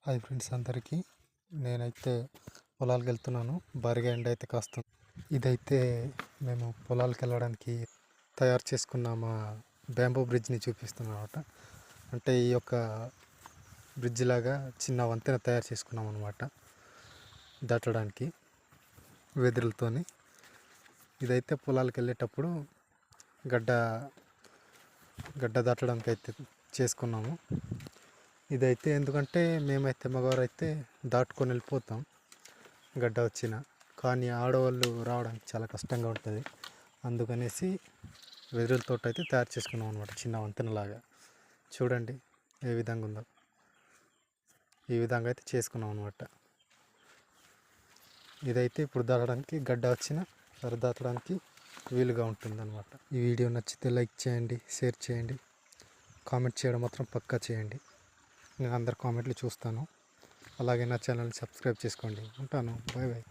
Hi friends అందరికీ. నేనైతే పొలాలకు వెళ్తున్నాను. భారీగా ఎండ అయితే కాస్తుంది. ఇదైతే మేము పొలాలకు వెళ్ళడానికి తయారు చేసుకున్న మా బ్యాంబూ బ్రిడ్జ్ని చూపిస్తున్నాం అనమాట. అంటే ఈ యొక్క బ్రిడ్జ్ లాగా చిన్న వంతెన తయారు చేసుకున్నాం అనమాట దాటడానికి వెదురులతోని. ఇదైతే పొలాలకు వెళ్ళేటప్పుడు గడ్డ దాటడానికి అయితే చేసుకున్నాము. ఇదైతే ఎందుకంటే మేమైతే మగవారు అయితే దాటుకొని వెళ్ళిపోతాం గడ్డ వచ్చిన, కానీ ఆడవాళ్ళు రావడానికి చాలా కష్టంగా ఉంటుంది. అందుకనేసి వెదురులతో అయితే తయారు చేసుకున్నాం అనమాట, చిన్న వంతెనలాగా. చూడండి ఏ విధంగా ఉందో. ఈ విధంగా అయితే చేసుకున్నాం అనమాట. ఇదైతే ఇప్పుడు దాటడానికి గడ్డ వచ్చిన దాటడానికి వీలుగా ఉంటుంది అనమాట. ఈ వీడియో నచ్చితే లైక్ చేయండి, షేర్ చేయండి, కామెంట్ చేయడం మాత్రం పక్కా చేయండి. నేను అందరి కామెంట్లు చూస్తాను. అలాగే నా ఛానల్ని సబ్స్క్రైబ్ చేసుకోండి. ఉంటాను. Bye bye.